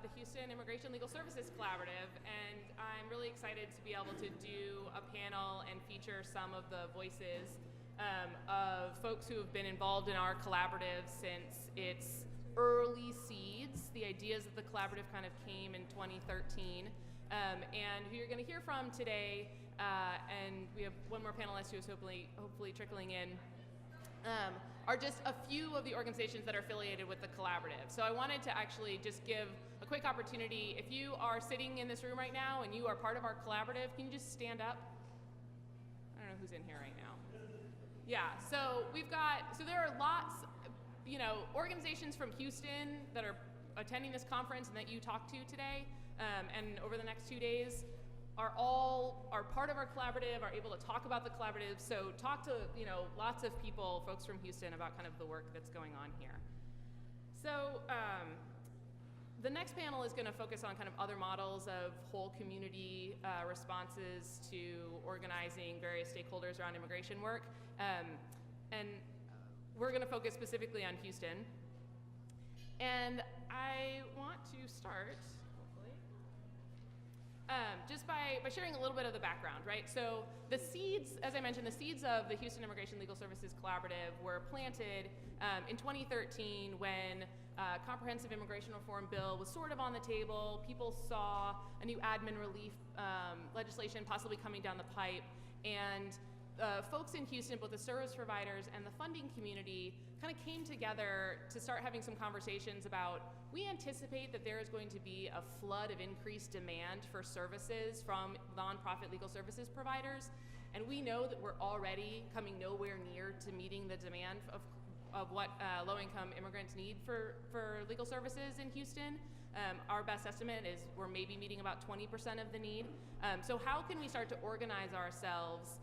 the Houston Immigration Legal Services Collaborative, and I'm really excited to be able to do a panel and feature some of the voices of folks who have been involved in our collaborative since its early seeds. The ideas of the collaborative kind of came in 2013, and who you're going to hear from today, and we have one more panelist who is hopefully trickling in, are just a few of the organizations that are affiliated with the collaborative. So I wanted to actually just give a quick opportunity. If you are sitting in this room right now and you are part of our collaborative, can you just stand up? I don't know who's in here right now. Yeah, so there are lots, organizations from Houston that are attending this conference and that you talk to today, and over the next 2 days, are part of our collaborative, are able to talk about the collaborative. So talk to lots of people, folks from Houston, about kind of the work that's going on here. So the next panel is going to focus on kind of other models of whole community responses to organizing various stakeholders around immigration work, and we're going to focus specifically on Houston. And I want to start just by sharing a little bit of the background, right? So the seeds, as I mentioned, the seeds of the Houston Immigration Legal Services Collaborative were planted in 2013 when comprehensive immigration reform bill was sort of on the table. People saw a new admin relief legislation possibly coming down the pipe, and folks in Houston, both the service providers and the funding community, kind of came together to start having some conversations about, we anticipate that there is going to be a flood of increased demand for services from nonprofit legal services providers, and we know that we're already coming nowhere near to meeting the demand of what low-income immigrants need for legal services in Houston. Our best estimate is we're maybe meeting about 20% of the need. So how can we start to organize ourselves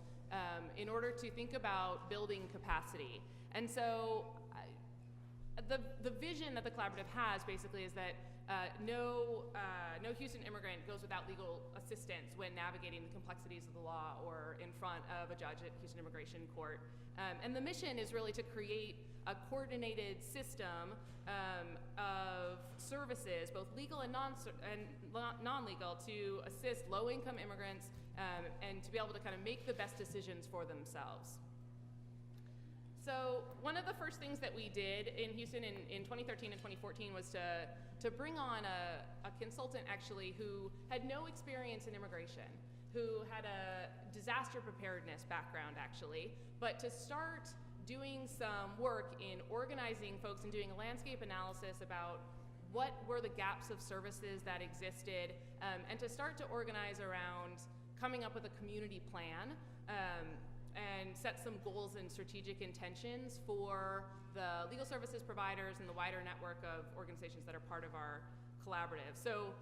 in order to think about building capacity? And so the vision that the collaborative has basically is that no Houston immigrant goes without legal assistance when navigating the complexities of the law or in front of a judge at Houston Immigration Court. And the mission is really to create a coordinated system of services, both legal and non-legal, to assist low-income immigrants and to be able to kind of make the best decisions for themselves. So one of the first things that we did in Houston in 2013 and 2014 was to bring on a consultant actually who had no experience in immigration, who had a disaster preparedness background actually, but to start doing some work in organizing folks and doing a landscape analysis about what were the gaps of services that existed, and to start to organize around coming up with a community plan and set some goals and strategic intentions for the legal services providers and the wider network of organizations that are part of our collaborative. So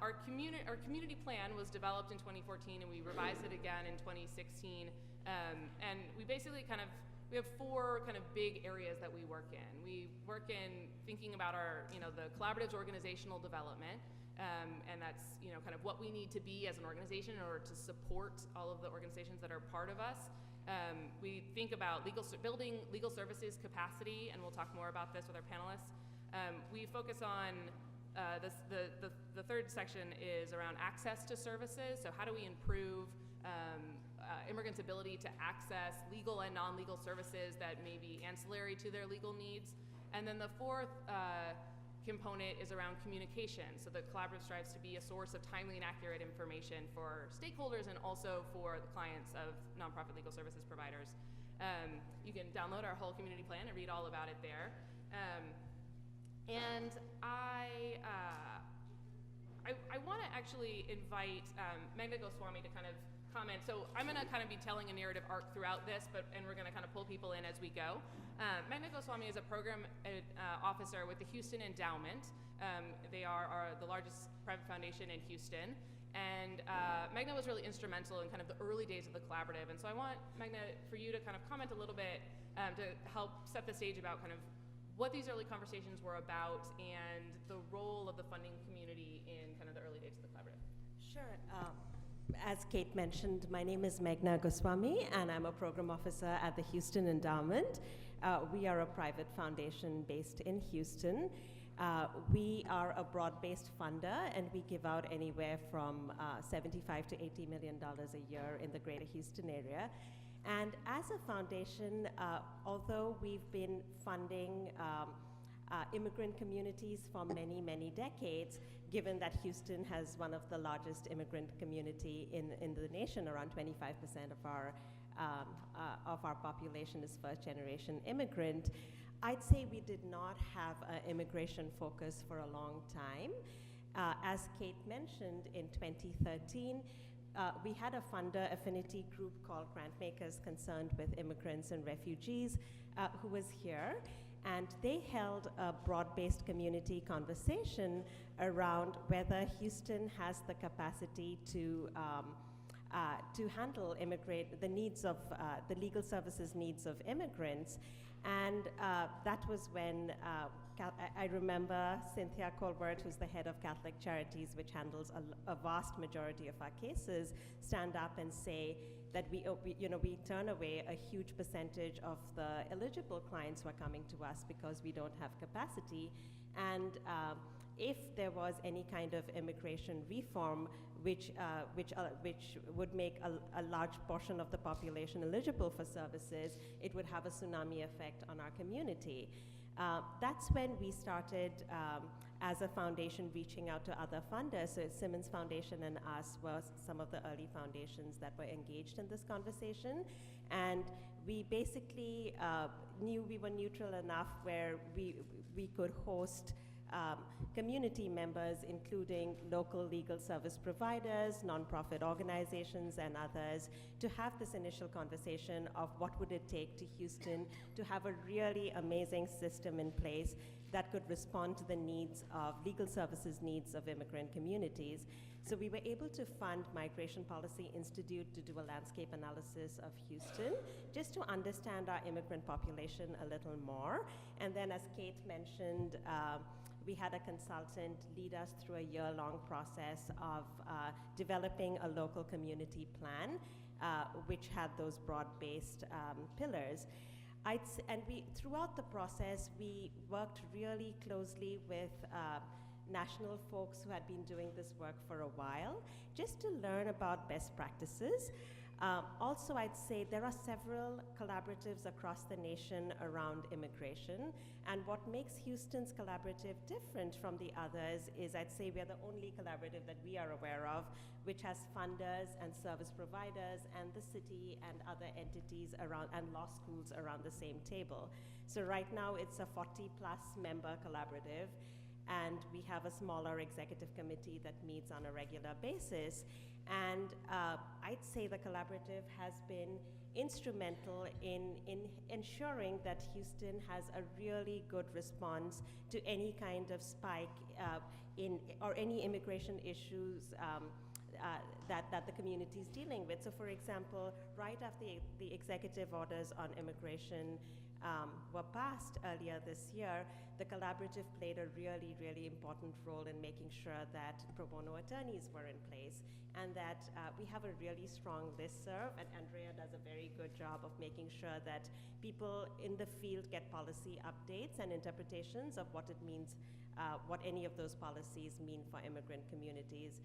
our community plan was developed in 2014, and we revised it again in 2016. And we basically we have four kind of big areas that we work in. We work in thinking about the collaborative's organizational development, and that's kind of what we need to be as an organization in order to support all of the organizations that are part of us. We think about building legal services capacity, and we'll talk more about this with our panelists. We focus on the third section is around access to services. So how do we improve immigrants' ability to access legal and non-legal services that may be ancillary to their legal needs? And then the fourth component is around communication. So the collaborative strives to be a source of timely and accurate information for stakeholders and also for the clients of nonprofit legal services providers. You can download our whole community plan and read all about it there. And I want to actually invite Magna Goswami to kind of comment. So I'm going to kind of be telling a narrative arc throughout this, and we're going to kind of pull people in as we go. Magna Goswami is a program officer with the Houston Endowment. They are the largest private foundation in Houston. And Magna was really instrumental in kind of the early days of the collaborative. And so I want, Magna, for you to kind of comment a little bit to help set the stage about kind of what these early conversations were about and the role of the funding community in kind of the early days of the collaborative. Sure. As Kate mentioned, my name is Magna Goswami, and I'm a program officer at the Houston Endowment. We are a private foundation based in Houston, We are a broad-based funder, and we give out anywhere from $75 to $80 million a year in the greater Houston area. And as a foundation, although we've been funding immigrant communities for many, many decades, given that Houston has one of the largest immigrant community in the nation, around 25% of our population is first-generation immigrant, I'd say we did not have an immigration focus for a long time. As Kate mentioned, in 2013, we had a funder affinity group called Grantmakers Concerned with Immigrants and Refugees, who was here, and they held a broad-based community conversation around whether Houston has the capacity to handle the needs of the legal services needs of immigrants. And that was when I remember Cynthia Colbert, who's the head of Catholic Charities, which handles a vast majority of our cases, stand up and say that we turn away a huge percentage of the eligible clients who are coming to us because we don't have capacity. And if there was any kind of immigration reform which would make a large portion of the population eligible for services, it would have a tsunami effect on our community. That's when we started as a foundation reaching out to other funders. So Simmons Foundation and us were some of the early foundations that were engaged in this conversation. And we basically knew we were neutral enough where we could host community members, including local legal service providers, nonprofit organizations, and others, to have this initial conversation of what would it take to Houston to have a really amazing system in place that could respond to the needs of legal services needs of immigrant communities. So we were able to fund Migration Policy Institute to do a landscape analysis of Houston, just to understand our immigrant population a little more. And then, as Kate mentioned, we had a consultant lead us through a year-long process of developing a local community plan, which had those broad-based pillars. Throughout the process, we worked really closely with national folks who had been doing this work for a while, just to learn about best practices. Also, I'd say there are several collaboratives across the nation around immigration, and what makes Houston's collaborative different from the others is, I'd say, we're the only collaborative that we are aware of which has funders and service providers and the city and other entities around, and law schools around the same table. So right now it's a 40-plus member collaborative, and we have a smaller executive committee that meets on a regular basis. And I'd say the collaborative has been instrumental in ensuring that Houston has a really good response to any kind of spike or any immigration issues that the community is dealing with. So for example, right after the executive orders on immigration were passed earlier this year, the collaborative played a really, really important role in making sure that pro bono attorneys were in place, and that we have a really strong listserv, and Andrea does a very good job of making sure that people in the field get policy updates and interpretations of what it means, what any of those policies mean for immigrant communities.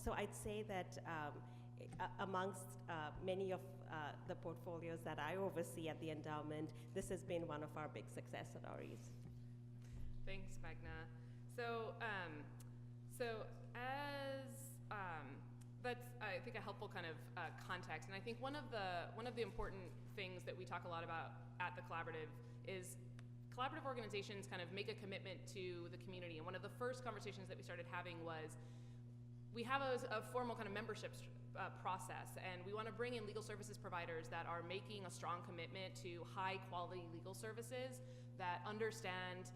So I'd say that amongst many of the portfolios that I oversee at the endowment, this has been one of our big success stories. Thanks, Meghna. So, that's I think a helpful kind of context, and I think one of the important things that we talk a lot about at the collaborative is collaborative organizations kind of make a commitment to the community. And one of the first conversations that we started having was, we have a formal kind of membership process, and we want to bring in legal services providers that are making a strong commitment to high quality legal services that understand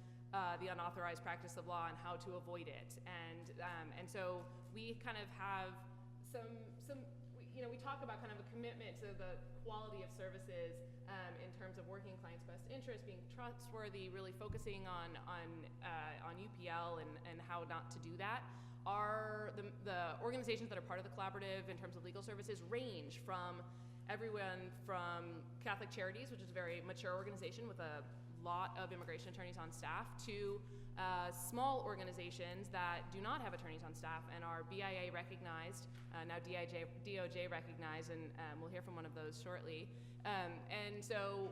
the unauthorized practice of law and how to avoid it. And so we kind of have we talk about kind of a commitment to the quality of services in terms of working clients' best interest, being trustworthy, really focusing on UPL and how not to do that. The organizations that are part of the collaborative in terms of legal services range from everyone from Catholic Charities, which is a very mature organization with a lot of immigration attorneys on staff to small organizations that do not have attorneys on staff and are BIA recognized, now DOJ recognized, and we'll hear from one of those shortly. And so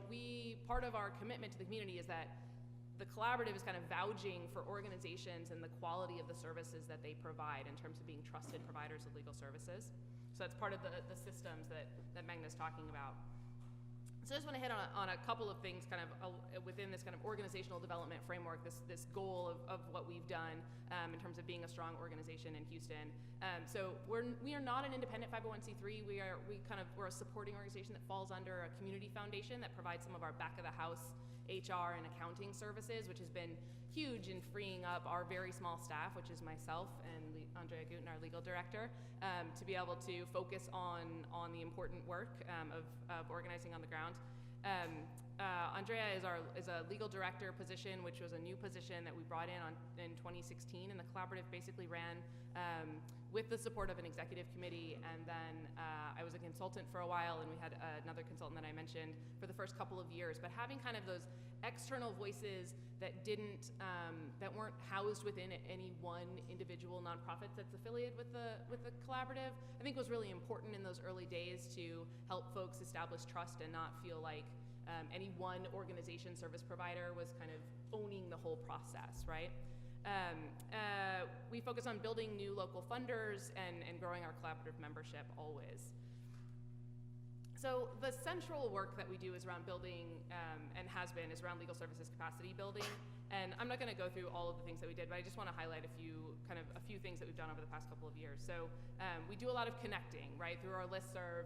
part of our commitment to the community is that the collaborative is kind of vouching for organizations and the quality of the services that they provide in terms of being trusted providers of legal services. So that's part of the systems that Magna's talking about. So I just want to hit on a couple of things kind of within this kind of organizational development framework, this goal of what we've done in terms of being a strong organization in Houston. So we are not an independent 501c3. We're a supporting organization that falls under a community foundation that provides some of our back of the house HR and accounting services, which has been huge in freeing up our very small staff, which is myself and Andrea Guten, our legal director, to be able to focus on the important work of organizing on the ground. Andrea is a legal director position, which was a new position that we brought in 2016, and the collaborative basically ran with the support of an executive committee, and then I was a consultant for a while, and we had another consultant that I mentioned for the first couple of years. But having kind of those external voices that weren't housed within any one individual nonprofit that's affiliated with the collaborative, I think was really important in those early days to help folks establish trust and not feel like any one organization service provider was kind of owning the whole process, right? We focus on building new local funders and growing our collaborative membership always. So the central work that we do is around building, and has been, is around legal services capacity building. And I'm not going to go through all of the things that we did, but I just want to highlight a few things that we've done over the past couple of years. So we do a lot of connecting, right, through our listserv,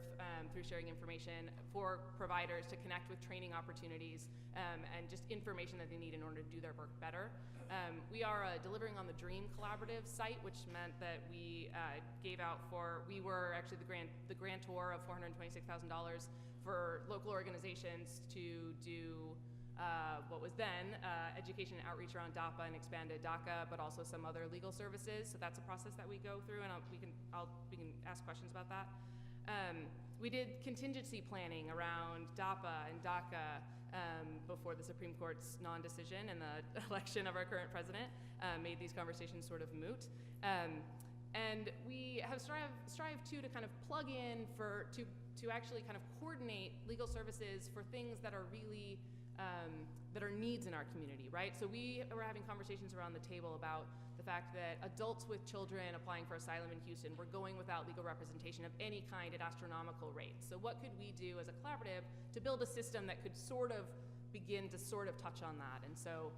through sharing information for providers to connect with training opportunities and just information that they need in order to do their work better. We are delivering on the DREAM Collaborative site, which meant that we we were actually the grantor of $426,000 for local organizations to do what was then education and outreach around DAPA and expanded DACA, but also some other legal services. So that's a process that we go through, and we can ask questions about that. We did contingency planning around DAPA and DACA before the Supreme Court's non-decision and the election of our current president made these conversations sort of moot. And we have strive to kind of plug in to actually kind of coordinate legal services for things that are really that are needs in our community, right? So we were having conversations around the table about the fact that adults with children applying for asylum in Houston were going without legal representation of any kind at astronomical rates. So what could we do as a collaborative to build a system that could sort of begin to sort of touch on that? And so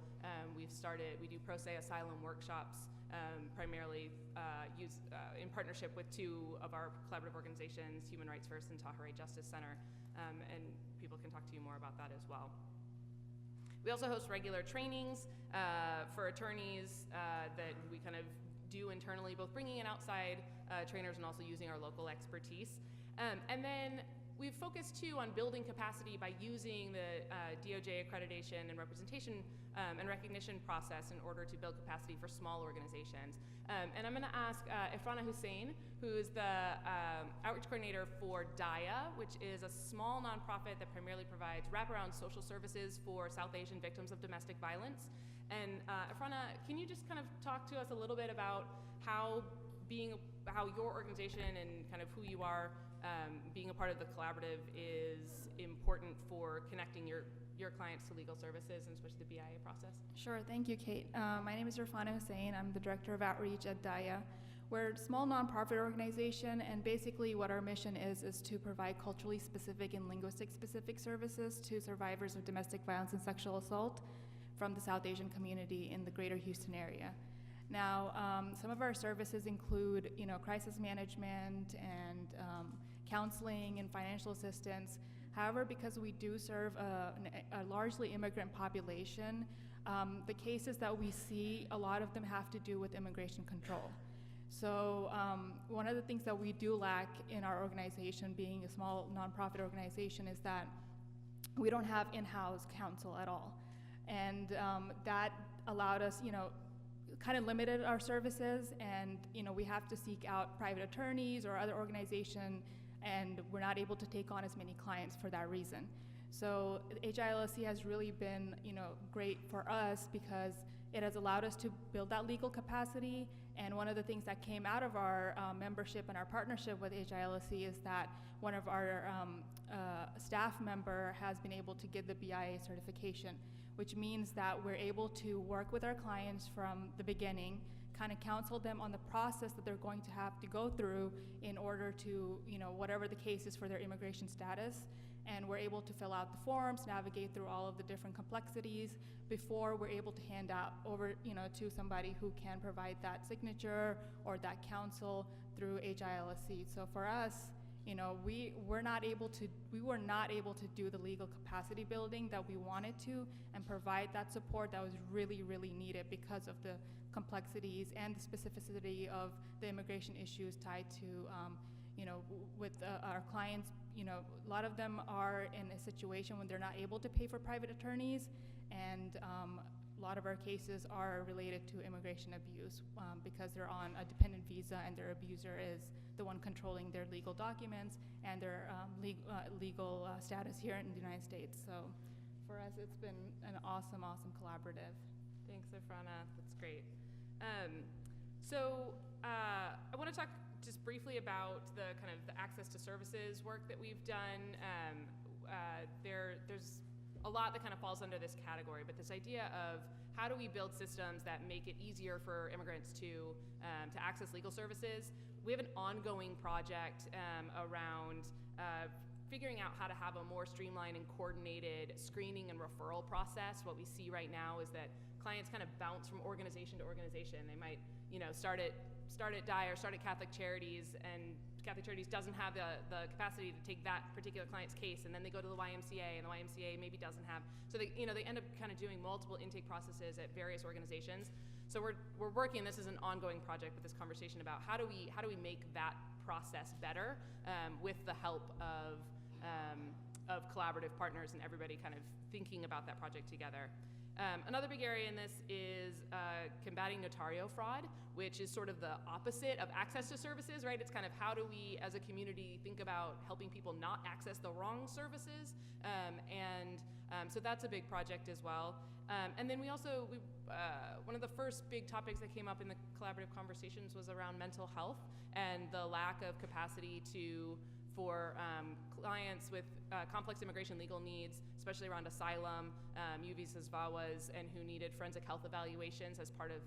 we do pro se asylum workshops, primarily in partnership with two of our collaborative organizations, Human Rights First and Tahirih Justice Center, and people can talk to you more about that as well. We also host regular trainings for attorneys that we kind of do internally, both bringing in outside trainers and also using our local expertise. And then we've focused too on building capacity by using the DOJ accreditation and representation and recognition process in order to build capacity for small organizations. And I'm going to ask Irfana Hussein, who is the outreach coordinator for DAIA, which is a small nonprofit that primarily provides wraparound social services for South Asian victims of domestic violence. And Irfana, can you just kind of talk to us a little bit about how your organization and kind of who you are being a part of the collaborative is important for connecting your clients to legal services and especially the BIA process? Sure, thank you, Kate. My name is Irfana Hussein. I'm the Director of Outreach at DAIA. We're a small nonprofit organization, and basically what our mission is to provide culturally specific and linguistic specific services to survivors of domestic violence and sexual assault from the South Asian community in the greater Houston area. Now, some of our services include, crisis management and counseling and financial assistance. However, because we do serve a largely immigrant population, the cases that we see, a lot of them have to do with immigration control. So one of the things that we do lack in our organization, being a small nonprofit organization, is that we don't have in-house counsel at all. And that allowed us, kind of limited our services, and we have to seek out private attorneys or other organization, and we're not able to take on as many clients for that reason. So HILSC has really been, great for us because it has allowed us to build that legal capacity. And one of the things that came out of our membership and our partnership with HILSC is that one of our staff member has been able to get the BIA certification, which means that we're able to work with our clients from the beginning, kind of counsel them on the process that they're going to have to go through in order to, whatever the case is for their immigration status. And we're able to fill out the forms, navigate through all of the different complexities before we're able to hand out over, to somebody who can provide that signature or that counsel through HILSC. So for us, we were not able to do the legal capacity building that we wanted to and provide that support that was really, really needed because of the complexities and the specificity of the immigration issues tied to, with our clients. A lot of them are in a situation when they're not able to pay for private attorneys, and a lot of our cases are related to immigration abuse because they're on a dependent visa and their abuser is the one controlling their legal documents and their legal status here in the United States. So for us, it's been an awesome, awesome collaborative. Thanks, Irfana. That's great. I want to talk just briefly about the kind of the access to services work that we've done. There's a lot that kind of falls under this category, but this idea of how do we build systems that make it easier for immigrants to access legal services. We have an ongoing project around figuring out how to have a more streamlined and coordinated screening and referral process. What we see right now is that clients kind of bounce from organization to organization. They might, start at DIA or start at Catholic Charities, and Catholic Charities doesn't have the capacity to take that particular client's case, and then they go to the YMCA, and the YMCA maybe doesn't have. So they end up kind of doing multiple intake processes at various organizations. So we're working. This is an ongoing project with this conversation about how do we make that process better with the help of collaborative partners and everybody kind of thinking about that project together. Another big area in this is combating Notario fraud, which is sort of the opposite of access to services, right? It's kind of how do we as a community think about helping people not access the wrong services, so that's a big project as well. And then we one of the first big topics that came up in the collaborative conversations was around mental health and the lack of capacity for clients with complex immigration legal needs, especially around asylum, U visas, VAWAs, and who needed forensic health evaluations as part of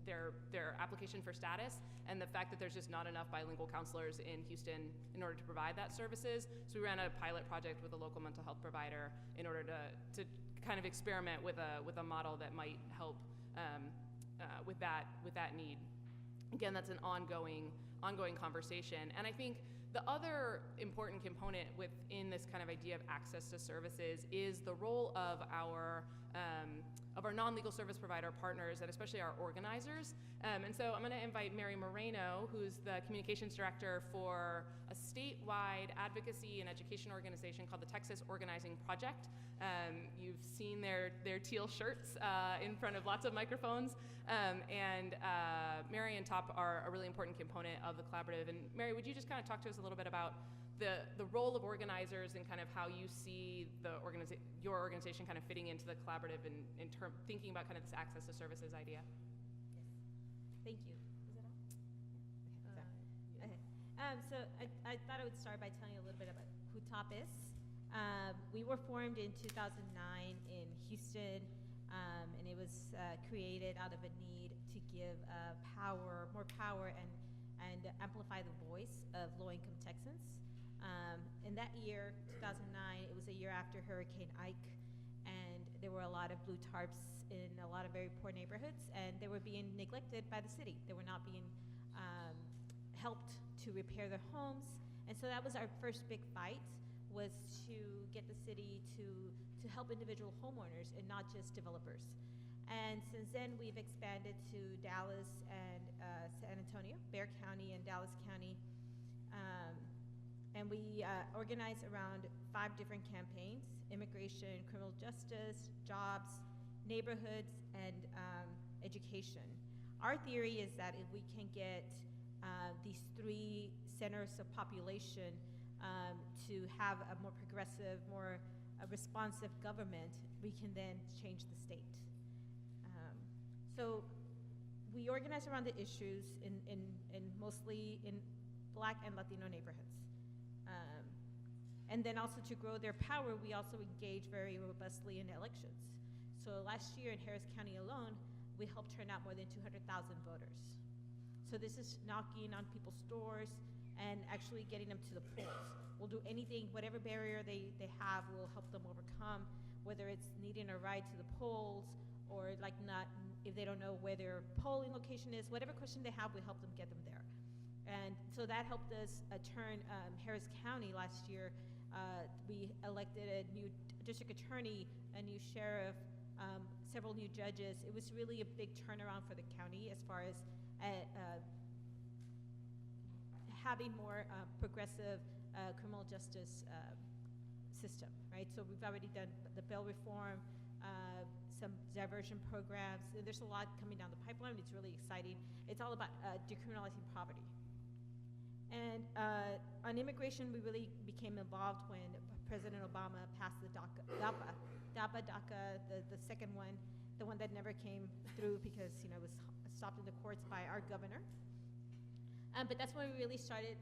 their application for status, and the fact that there's just not enough bilingual counselors in Houston in order to provide that services. So we ran a pilot project with a local mental health provider in order to kind of experiment with a model that might help with that need. Again, that's an ongoing conversation. And I think the other important component within this kind of idea of access to services is the role of our non-legal service provider partners, and especially our organizers. And so I'm going to invite Mary Moreno, who's the communications director for a statewide advocacy and education organization called the Texas Organizing Project. You've seen their teal shirts in front of lots of microphones. Mary and Top are a really important component of the collaborative. And Mary, would you just kind of talk to us a little bit about the role of organizers and kind of how you see your organization kind of fitting into the collaborative and thinking about kind of this access to services idea? Yes. Thank you. Is it on? Okay. So I thought I would start by telling you a little bit about who TOP is. We were formed in 2009 in Houston, and it was created out of a need to give more power and amplify the voice of low-income Texans. In that year, 2009, it was a year after Hurricane Ike, and there were a lot of blue tarps in a lot of very poor neighborhoods, and they were being neglected by the city. They were not being helped to repair their homes, and so that was our first big fight, was to get the city to help individual homeowners and not just developers. And since then, we've expanded to Dallas and San Antonio, Bexar County and Dallas County. And we organize around 5 different campaigns: immigration, criminal justice, jobs, neighborhoods, and education. Our theory is that if we can get these 3 centers of population to have a more progressive, more responsive government, we can then change the state. So we organize around the issues in mostly in Black and Latino neighborhoods. And then also to grow their power, we also engage very robustly in elections. So last year in Harris County alone, we helped turn out more than 200,000 voters. So this is knocking on people's doors and actually getting them to the polls. We'll do anything, whatever barrier they have, we'll help them overcome, whether it's needing a ride to the polls or like not, if they don't know where their polling location is, whatever question they have, we help them get them there. And so that helped us turn Harris County last year. We elected a new district attorney, a new sheriff, several new judges. It was really a big turnaround for the county as far as having more progressive criminal justice system, right? So we've already done the bail reform, some diversion programs. There's a lot coming down the pipeline. It's really exciting. It's all about decriminalizing poverty. And on immigration, we really became involved when President Obama passed the DAPA, the second one, the one that never came through because it was stopped in the courts by our governor. But that's when we really started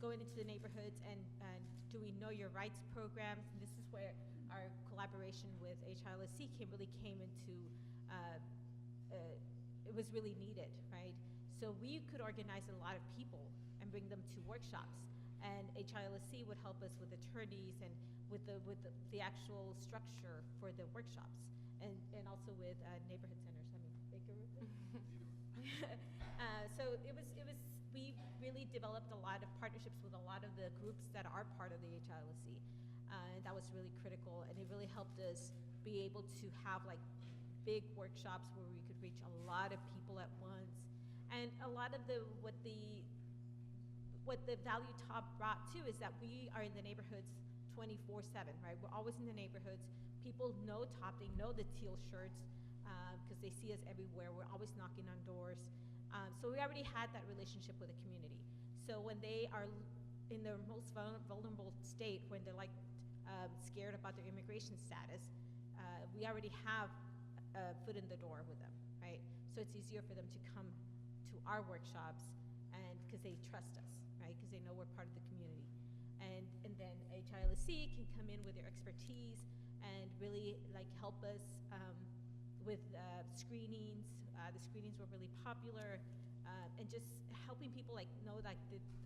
going into the neighborhoods and doing Know Your Rights programs. And this is where our collaboration with HILSC really came into, it was really needed, right? So we could organize a lot of people and bring them to workshops. And HILSC would help us with attorneys and with the actual structure for the workshops, and also with neighborhood centers. So we really developed a lot of partnerships with a lot of the groups that are part of the HILSC. And that was really critical, and it really helped us be able to have like big workshops where we could reach a lot of people at once. And a lot of what the Value Top brought too is that we are in the neighborhoods 24/7, right? We're always in the neighborhoods. People know Top, they know the teal shirts because they see us everywhere. We're always knocking on doors. So we already had that relationship with the community. So when they are in their most vulnerable state, when they're like scared about their immigration status, we already have a foot in the door with them, right? So it's easier for them to come to our workshops, and because they trust us, right? Because they know we're part of the community. And then HILSC can come in with their expertise and really like help us with screenings. The screenings were really popular, and just helping people like know that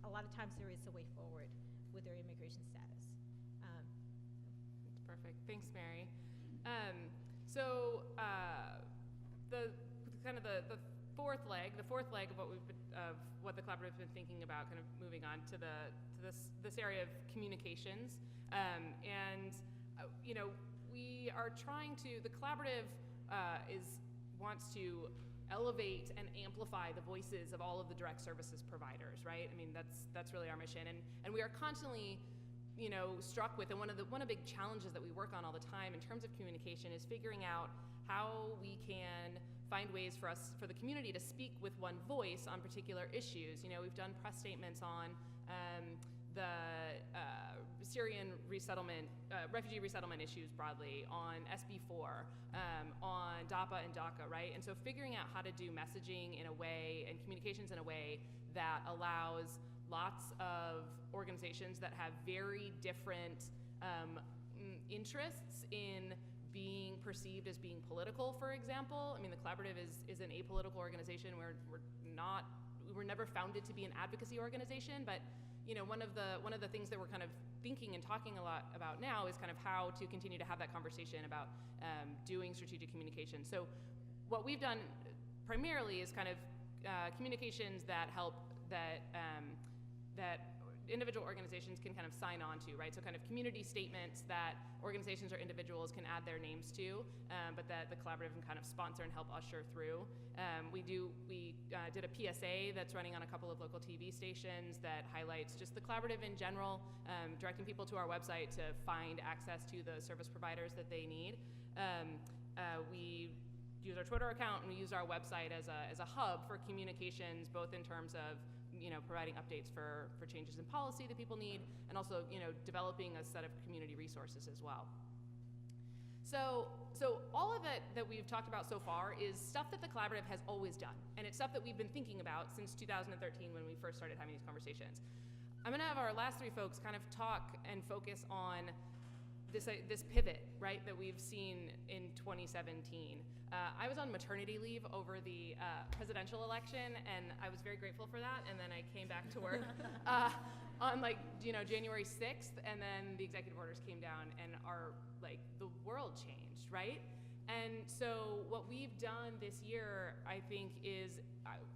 a lot of times there is a way forward with their immigration status. That's perfect. Thanks, Mary. The fourth leg of what the collaborative's been thinking about, kind of moving on to this area of communications, we are trying to. The collaborative wants to elevate and amplify the voices of all of the direct services providers, right? I mean, that's really our mission, and we are constantly, struck with, and one of the big challenges that we work on all the time in terms of communication is figuring out how we can find ways for the community to speak with one voice on particular issues. We've done press statements on the Syrian resettlement, refugee resettlement issues broadly, on SB4, on DAPA and DACA, right? And so figuring out how to do messaging in a way and communications in a way that allows lots of organizations that have very different interests in being perceived as being political, for example. I mean, the collaborative is an apolitical organization. We were never founded to be an advocacy organization, but one of the things that we're kind of thinking and talking a lot about now is kind of how to continue to have that conversation about doing strategic communication. So what we've done primarily is kind of communications that help that individual organizations can kind of sign on to, right? So kind of community statements that organizations or individuals can add their names to, but that the collaborative can kind of sponsor and help usher through. We did a PSA that's running on a couple of local TV stations that highlights just the collaborative in general, directing people to our website to find access to the service providers that they need. We use our Twitter account and we use our website as a hub for communications, both in terms of providing updates for changes in policy that people need, and also, developing a set of community resources as well. So all of it that we've talked about so far is stuff that the collaborative has always done, and it's stuff that we've been thinking about since 2013 when we first started having these conversations. I'm gonna have our last three folks kind of talk and focus on this pivot, right, that we've seen in 2017. I was on maternity leave over the presidential election, and I was very grateful for that, and then I came back to work on January 6th, and then the executive orders came down, and the world changed, right? And so what we've done this year, I think, is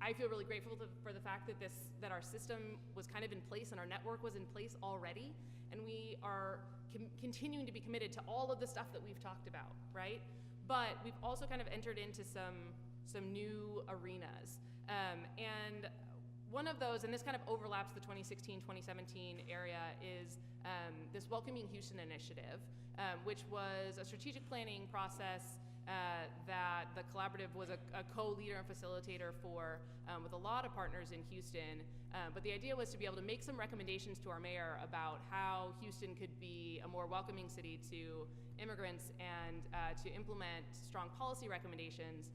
I feel really grateful for the fact that our system was kind of in place and our network was in place already, and we are continuing to be committed to all of the stuff that we've talked about, right? But we've also kind of entered into some new arenas. And one of those, and this kind of overlaps the 2016-2017 area, is this Welcoming Houston initiative, which was a strategic planning process that the collaborative was a co-leader and facilitator for with a lot of partners in Houston. But the idea was to be able to make some recommendations to our mayor about how Houston could be a more welcoming city to immigrants, and to implement strong policy recommendations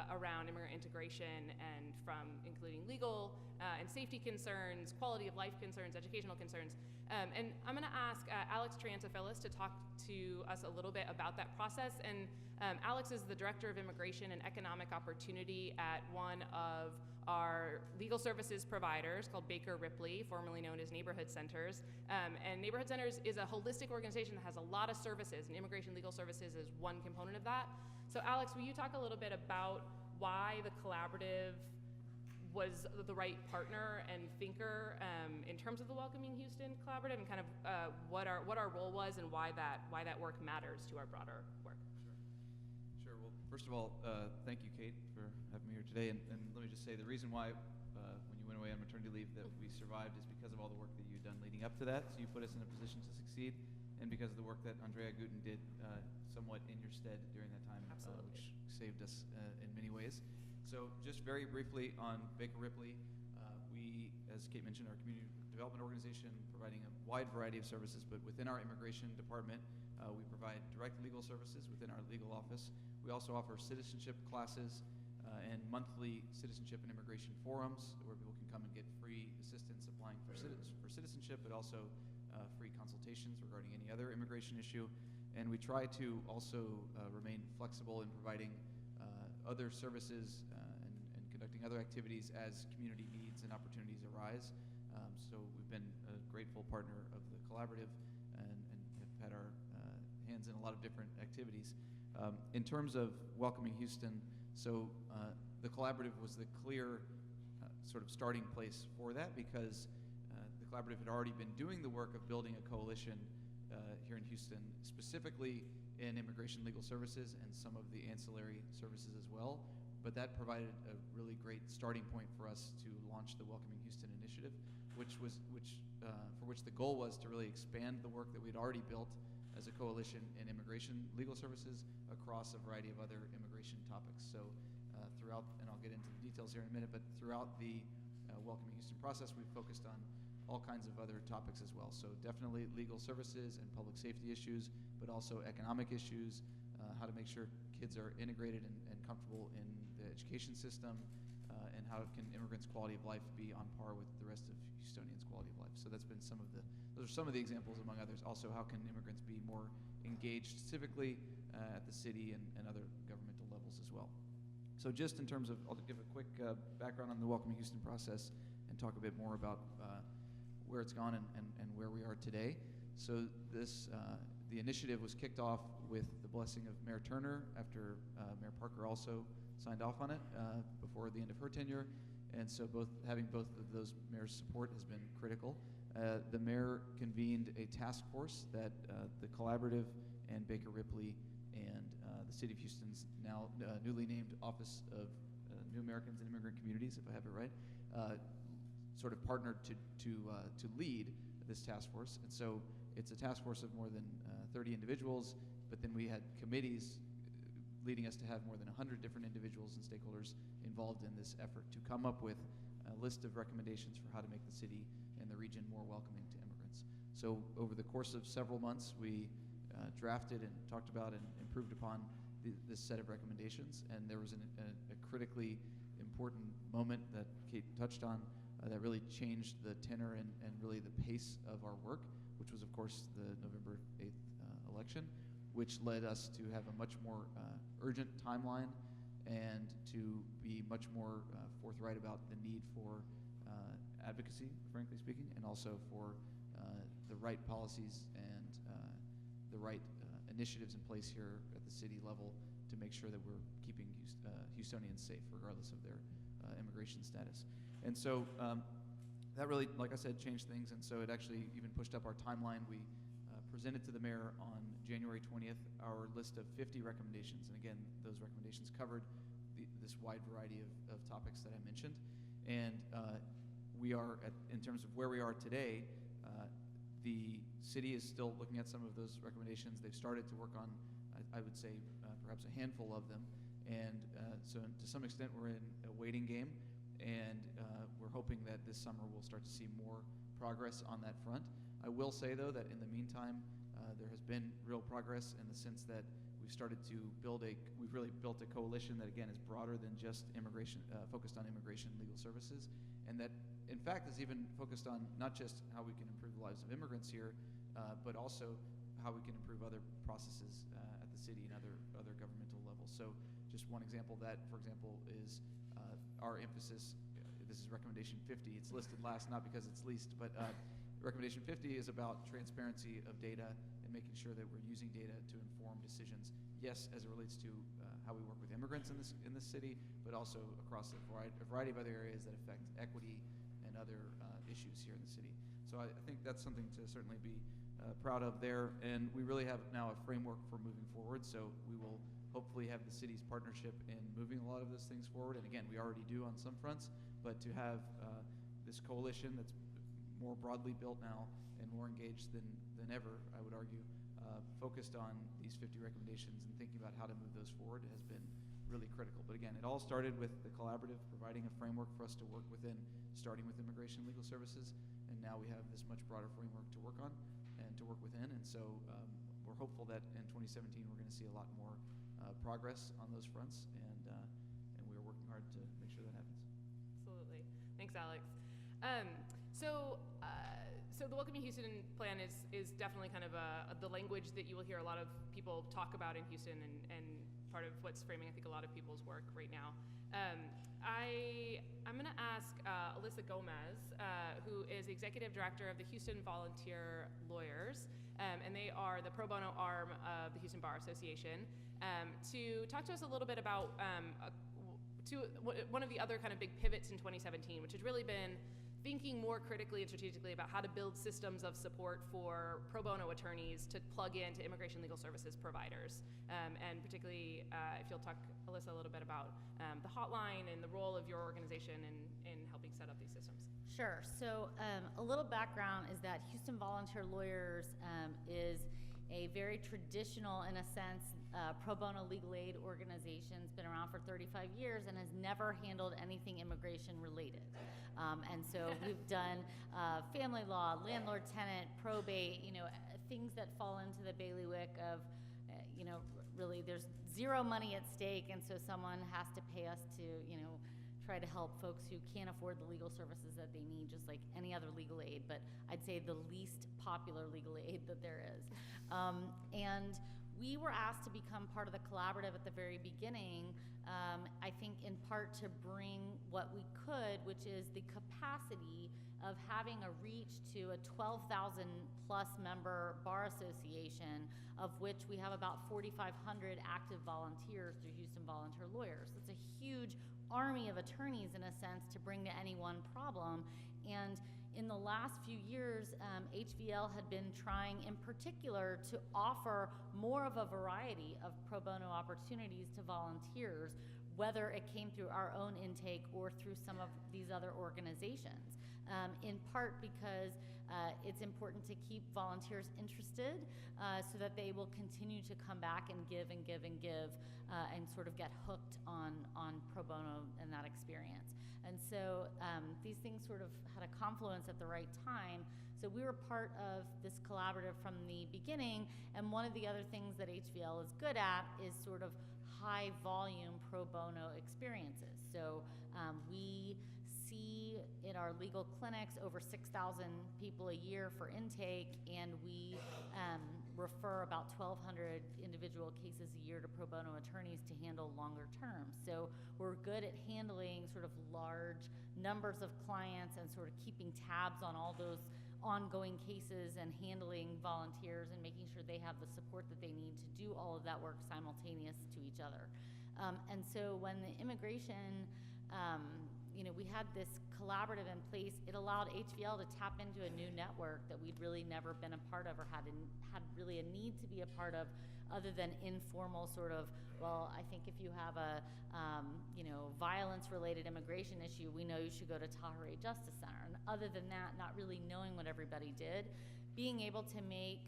around immigrant integration, and from including legal and safety concerns, quality of life concerns, educational concerns. And I'm gonna ask Alex Triantafillis to talk to us a little bit about that process. And Alex is the Director of Immigration and Economic Opportunity at one of our legal services providers called Baker Ripley, formerly known as Neighborhood Centers. And Neighborhood Centers is a holistic organization that has a lot of services, and immigration legal services is one component of that. So Alex, will you talk a little bit about why the collaborative was the right partner and thinker in terms of the Welcoming Houston collaborative, and kind of what our role was, and why that work matters to our broader work? Sure. Well, first of all, thank you, Kate, for having me here today. And let me just say, the reason why when you went away on maternity leave that we survived is because of all the work that you've done leading up to that. So you put us in a position to succeed, and because of the work that Andrea Guten did somewhat in your stead during that time, which saved us in many ways. So just very briefly on Baker Ripley, we, as Kate mentioned, are a community development organization providing a wide variety of services, but within our immigration department, we provide direct legal services within our legal office. We also offer citizenship classes and monthly citizenship and immigration forums where people can come and get free assistance applying for citizenship, but also free consultations regarding any other immigration issue. And we try to also remain flexible in providing other services and conducting other activities as community needs and opportunities arise. So we've been a grateful partner of the collaborative and have had our hands in a lot of different activities. In terms of Welcoming Houston, so the collaborative was the clear sort of starting place for that, because the collaborative had already been doing the work of building a coalition here in Houston, specifically in immigration legal services and some of the ancillary services as well. But that provided a really great starting point for us to launch the Welcoming Houston initiative, for which the goal was to really expand the work that we'd already built as a coalition in immigration legal services across a variety of other immigration topics. So throughout, and I'll get into the details here in a minute, but throughout the Welcoming Houston process, we've focused on all kinds of other topics as well. So definitely legal services and public safety issues, but also economic issues, how to make sure kids are integrated and comfortable in the education system, and how can immigrants' quality of life be on par with the rest of Houstonians' quality of life. So that's been those are some of the examples among others. Also, how can immigrants be more engaged civically at the city and other governmental levels as well. So just in terms of, I'll give a quick background on the Welcoming Houston process and talk a bit more about where it's gone and where we are today. So this, the initiative was kicked off with the blessing of Mayor Turner after Mayor Parker also signed off on it before the end of her tenure. And so having both of those mayors' support has been critical. The mayor convened a task force that the collaborative and Baker Ripley and the City of Houston's now newly named Office of New Americans and Immigrant Communities, if I have it right, sort of partnered to lead this task force. And so it's a task force of more than 30 individuals, but then we had committees leading us to have more than 100 different individuals and stakeholders involved in this effort to come up with list of recommendations for how to make the city and the region more welcoming to immigrants. So over the course of several months, we drafted and talked about and improved upon this set of recommendations, and there was a critically important moment that Kate touched on that really changed the tenor and really the pace of our work, which was, of course, the November 8th election, which led us to have a much more urgent timeline and to be much more forthright about the need for advocacy, frankly speaking, and also for the right policies and the right initiatives in place here at the city level to make sure that we're keeping Houstonians safe regardless of their immigration status. And so that really, like I said, changed things, and so it actually even pushed up our timeline. We presented to the mayor on January 20th our list of 50 recommendations, and again, those recommendations covered this wide variety of topics that I mentioned. And we are, in terms of where we are today, the city is still looking at some of those recommendations. They've started to work on, I would say, perhaps a handful of them. And so to some extent, we're in a waiting game. And we're hoping that this summer we'll start to see more progress on that front. I will say, though, that in the meantime, there has been real progress in the sense that we've really built a coalition that, again, is broader than just immigration, focused on immigration and legal services, and that, in fact, is even focused on not just how we can improve the lives of immigrants here, but also how we can improve other processes at the city and other governmental levels. So just one example of that, for example, is our emphasis. This is recommendation 50. It's listed last not because it's least, but recommendation 50 is about transparency of data and making sure that we're using data to inform decisions. Yes, as it relates to how we work with immigrants in this city, but also across a variety of other areas that affect equity and other issues here in the city. So I think that's something to certainly be proud of there. And we really have now a framework for moving forward. So we will hopefully have the city's partnership in moving a lot of those things forward. And again, we already do on some fronts, but to have this coalition that's more broadly built now and more engaged than ever, I would argue, focused on these 50 recommendations and thinking about how to move those forward has been really critical. But again, it all started with the collaborative, providing a framework for us to work within, starting with immigration and legal services, and now we have this much broader framework to work on and to work within. And so we're hopeful that in 2017 we're going to see a lot more progress on those fronts, and we are working hard to make sure that happens. Absolutely. Thanks, Alex. So the Welcoming Houston plan is definitely kind of the language that you will hear a lot of people talk about in Houston, and part of what's framing, I think, a lot of people's work right now. I'm going to ask Alyssa Gomez, who is Executive Director of the Houston Volunteer Lawyers, and they are the pro bono arm of the Houston Bar Association, to talk to us a little bit about one of the other kind of big pivots in 2017, which has really been thinking more critically and strategically about how to build systems of support for pro bono attorneys to plug into immigration legal services providers. And particularly, if you'll talk, Alyssa, a little bit about the hotline and the role of your organization in helping set up these systems. Sure. So a little background is that Houston Volunteer Lawyers is a very traditional, in a sense, pro bono legal aid organization. It's been around for 35 years and has never handled anything immigration related. And so we've done family law, landlord-tenant, probate, things that fall into the bailiwick of, really there's zero money at stake, and so someone has to pay us to, try to help folks who can't afford the legal services that they need, just like any other legal aid, but I'd say the least popular legal aid that there is. And we were asked to become part of the collaborative at the very beginning, I think in part to bring what we could, which is the capacity of having a reach to a 12,000 plus member bar association, of which we have about 4,500 active volunteers through Houston Volunteer Lawyers. It's a huge army of attorneys, in a sense, to bring to any one problem. And in the last few years, HVL had been trying in particular to offer more of a variety of pro bono opportunities to volunteers, whether it came through our own intake or through some of these other organizations. In part because it's important to keep volunteers interested so that they will continue to come back and give and give and give and sort of get hooked on pro bono and that experience. And so these things sort of had a confluence at the right time. So we were part of this collaborative from the beginning, and one of the other things that HVL is good at is sort of high volume pro bono experiences. So we see in our legal clinics over 6,000 people a year for intake, and we refer about 1,200 individual cases a year to pro bono attorneys to handle longer terms. So we're good at handling sort of large numbers of clients and sort of keeping tabs on all those ongoing cases and handling volunteers and making sure they have the support that they need to do all of that work simultaneous to each other. And so when the immigration, we had this collaborative in place, it allowed HVL to tap into a new network that we'd really never been a part of or had really a need to be a part of, other than informal sort of, well, I think if you have a violence-related immigration issue, we know you should go to Tahrir Justice Center. And other than that, not really knowing what everybody did, being able to make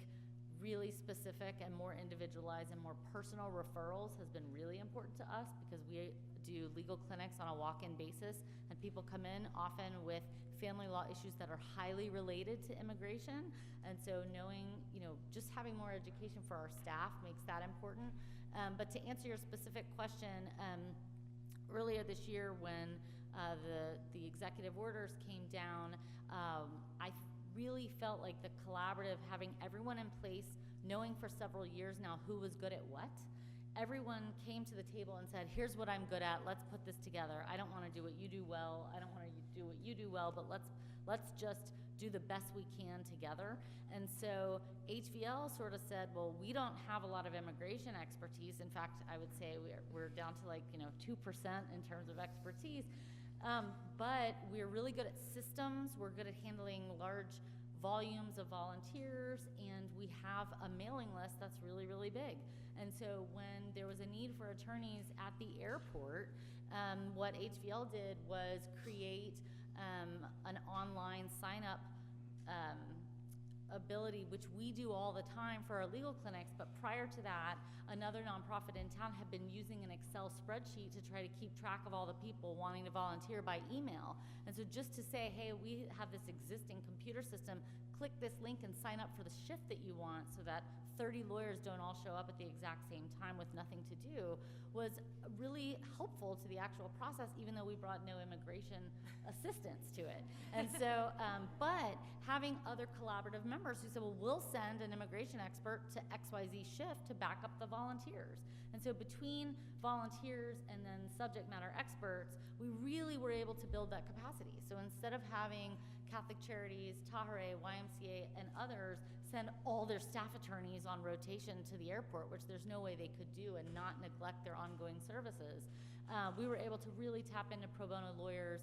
really specific and more individualized and more personal referrals has been really important to us, because we do legal clinics on a walk-in basis, and people come in often with family law issues that are highly related to immigration. And so knowing, just having more education for our staff makes that important. But to answer your specific question, earlier this year when the executive orders came down, I really felt like the collaborative, having everyone in place, knowing for several years now who was good at what, everyone came to the table and said, here's what I'm good at, let's put this together. I don't want to do what you do well, I don't want to do what you do well, but let's just do the best we can together. And so HVL sort of said, well, we don't have a lot of immigration expertise. In fact, I would say we're down to 2% in terms of expertise. But we're really good at systems, we're good at handling large volumes of volunteers, and we have a mailing list that's really, really big. And so when there was a need for attorneys at the airport, what HVL did was create an online sign-up ability, which we do all the time for our legal clinics, but prior to that, another nonprofit in town had been using an Excel spreadsheet to try to keep track of all the people wanting to volunteer by email. And so just to say, hey, we have this existing computer system, click this link and sign up for the shift that you want, so that 30 lawyers don't all show up at the exact same time with nothing to do, was really helpful to the actual process, even though we brought no immigration assistance to it. And so, but having other collaborative members who said, well, we'll send an immigration expert to XYZ shift to back up the volunteers. And so between volunteers and then subject matter experts, we really were able to build that capacity. So instead of having Catholic Charities, Tahrir, YMCA, and others send all their staff attorneys on rotation to the airport, which there's no way they could do, and not neglect their ongoing services, we were able to really tap into pro bono lawyers.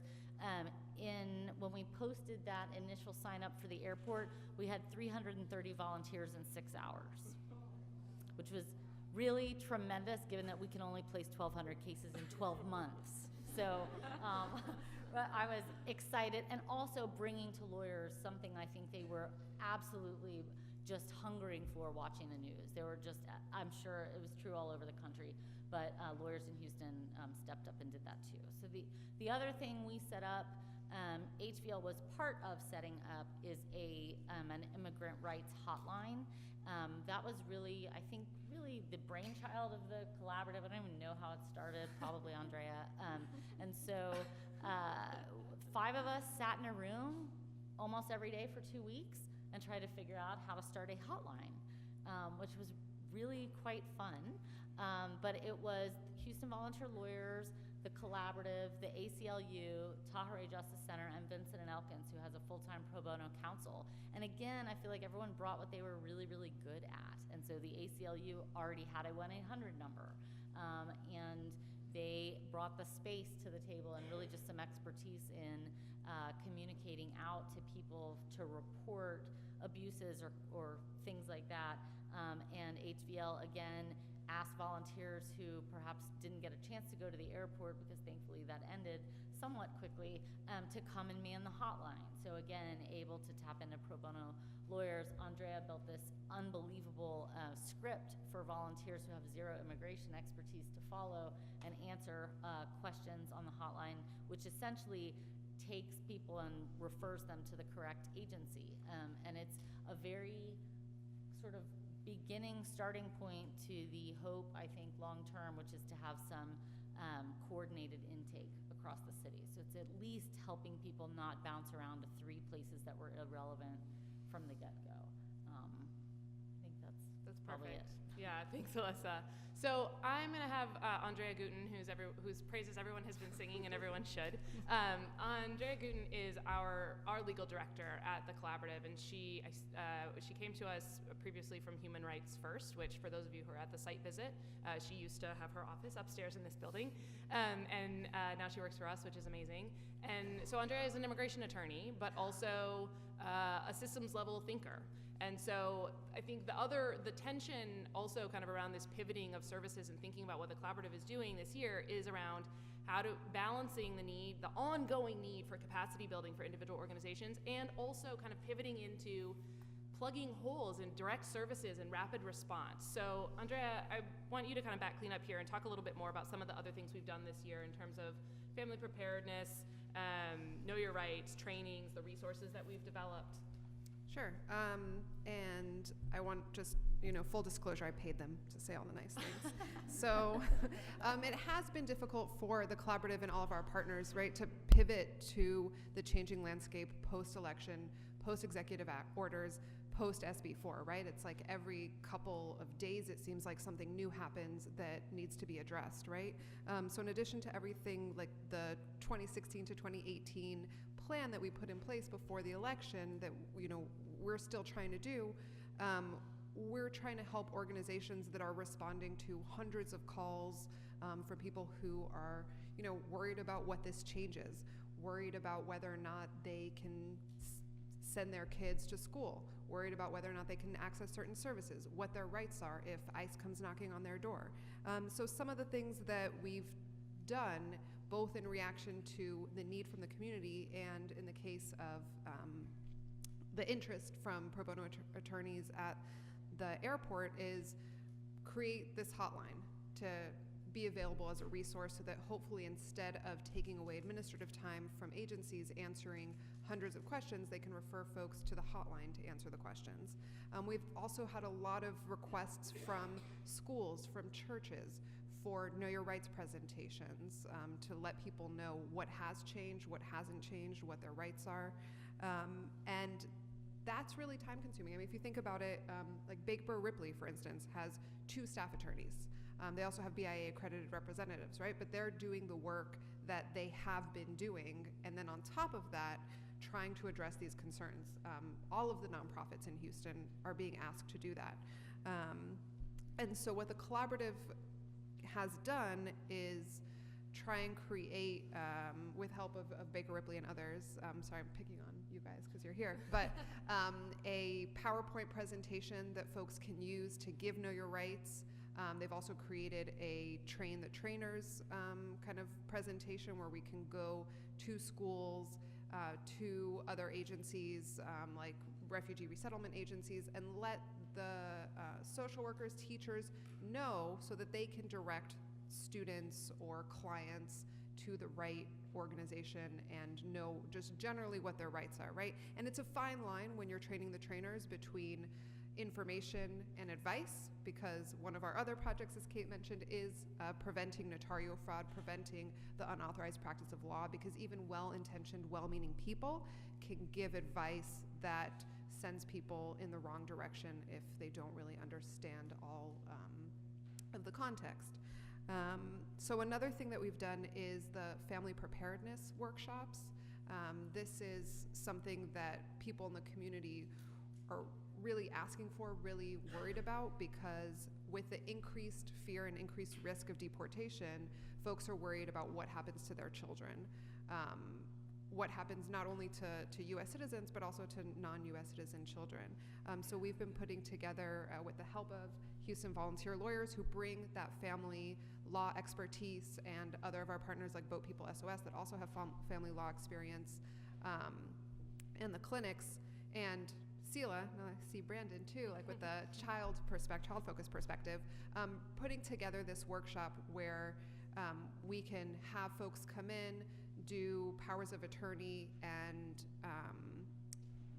When we posted that initial sign up for the airport, we had 330 volunteers in 6 hours, which was really tremendous, given that we can only place 1,200 cases in 12 months. So I was excited, and also bringing to lawyers something I think they were absolutely just hungering for watching the news. They were just, I'm sure it was true all over the country, but lawyers in Houston stepped up and did that too. So the other thing we set up, HVL was part of setting up, is an immigrant rights hotline. That was really, I think, really the brainchild of the collaborative. I don't even know how it started, probably Andrea. And so 5 of us sat in a room almost every day for 2 weeks and tried to figure out how to start a hotline, which was really quite fun. But it was Houston Volunteer Lawyers, the collaborative, the ACLU, Tahrir Justice Center, and Vincent and Elkins, who has a full-time pro bono counsel. And again, I feel like everyone brought what they were really, really good at. And so the ACLU already had a 1-800 number. And they brought the space to the table and really just some expertise in communicating out to people to report abuses or things like that. And HVL, again, asked volunteers who perhaps didn't get a chance to go to the airport, because thankfully that ended somewhat quickly, to come and man the hotline. So again, able to tap into pro bono lawyers. Andrea built this unbelievable script for volunteers who have zero immigration expertise to follow and answer questions on the hotline which essentially takes people and refers them to the correct agency. And it's a very sort of beginning, starting point to the hope, I think, long-term, which is to have some coordinated intake across the city. So it's at least helping people not bounce around to 3 places that were irrelevant from the get-go. I think that's probably perfect. it. Yeah, thanks, Alyssa. So I'm going to have Andrea Guten, whose praises everyone has been singing and everyone should. Andrea Guten is our legal director at the Collaborative, and she came to us previously from Human Rights First, which for those of you who are at the site visit, she used to have her office upstairs in this building, and now she works for us, which is amazing. And so Andrea is an immigration attorney, but also a systems level thinker. And so I think the tension also kind of around this pivoting of services and thinking about what the Collaborative is doing this year is around balancing the ongoing need for capacity building for individual organizations, and also kind of pivoting into plugging holes in direct services and rapid response. So Andrea, I want you to kind of clean up here and talk a little bit more about some of the other things we've done this year in terms of family preparedness, know your rights, trainings, the resources that we've developed. Sure. And I want just, full disclosure, I paid them to say all the nice things. So it has been difficult for the Collaborative and all of our partners, right, to pivot to the changing landscape post-election, post-executive orders, post-SB4, right? It's like every couple of days it seems like something new happens that needs to be addressed, right? So in addition to everything like the 2016 to 2018 plan that we put in place before the election that we're still trying to do, we're trying to help organizations that are responding to hundreds of calls from people who are worried about what this changes, worried about whether or not they can send their kids to school, worried about whether or not they can access certain services, what their rights are if ICE comes knocking on their door. So some of the things that we've done, both in reaction to the need from the community and in the case of the interest from pro bono attorneys at the airport, is create this hotline to be available as a resource so that hopefully instead of taking away administrative time from agencies answering hundreds of questions, they can refer folks to the hotline to answer the questions. We've also had a lot of requests from schools, from churches, for Know Your Rights presentations, to let people know what has changed, what hasn't changed, what their rights are. And that's really time consuming. I mean, if you think about it, like Baker Ripley, for instance, has 2 staff attorneys. They also have BIA accredited representatives, right? But they're doing the work that they have been doing, and then on top of that, trying to address these concerns. All of the nonprofits in Houston are being asked to do that. And so what the Collaborative has done is try and create, with help of Baker Ripley and others, sorry I'm picking on you guys because you're here, but a PowerPoint presentation that folks can use to give Know Your Rights. They've also created a Train the Trainers kind of presentation where we can go to schools, to other agencies like refugee resettlement agencies, and let the social workers, teachers know so that they can direct students or clients to the right organization and know just generally what their rights are, right? And it's a fine line when you're training the trainers between information and advice, because one of our other projects, as Kate mentioned, is preventing Notario fraud, preventing the unauthorized practice of law, because even well-intentioned, well-meaning people can give advice that sends people in the wrong direction if they don't really understand all of the context. So another thing that we've done is the family preparedness workshops. This is something that people in the community are really asking for, really worried about, because with the increased fear and increased risk of deportation, folks are worried about what happens to their children. What happens not only to U.S. citizens, but also to non-U.S. citizen children. So we've been putting together, with the help of Houston volunteer lawyers who bring that family law expertise, and other of our partners like Boat People SOS that also have family law experience, and the clinics, and Sela, and I see Brandon too, like with the child-focused perspective, putting together this workshop where we can have folks come in, do powers of attorney and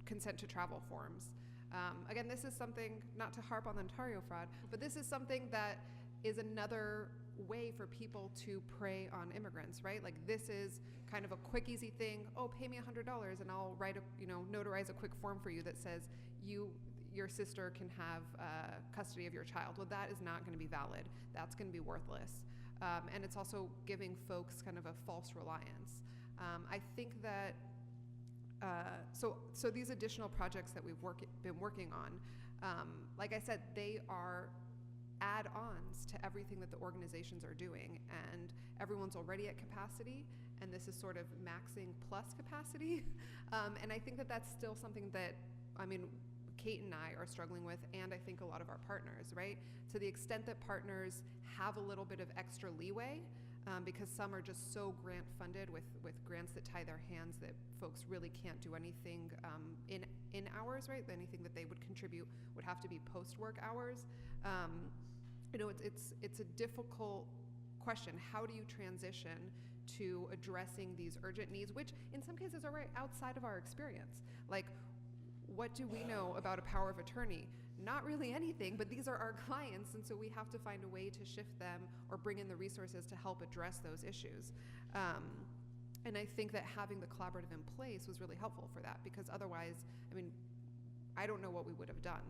consent to travel forms. Again, this is something, not to harp on the Notario fraud, but this is something that is another way for people to prey on immigrants, right? Like, this is kind of a quick, easy thing. Oh, pay me $100 and I'll write notarize a quick form for you that says your sister can have custody of your child. Well, that is not going to be valid. That's going to be worthless. And it's also giving folks kind of a false reliance. I think that, so these additional projects that we've been working on, like I said, they are add-ons to everything that the organizations are doing, and everyone's already at capacity, and this is sort of maxing plus capacity. And I think that that's still something that, Kate and I are struggling with, and I think a lot of our partners, right? To the extent that partners have a little bit of extra leeway, because some are just so grant funded with grants that tie their hands that folks really can't do anything in hours, right? Anything that they would contribute would have to be post-work hours. It's a difficult question. How do you transition to addressing these urgent needs, which in some cases are right outside of our experience? Like, what do we know about a power of attorney? Not really anything, but these are our clients, and so we have to find a way to shift them or bring in the resources to help address those issues. And I think that having the collaborative in place was really helpful for that, because otherwise, I don't know what we would have done,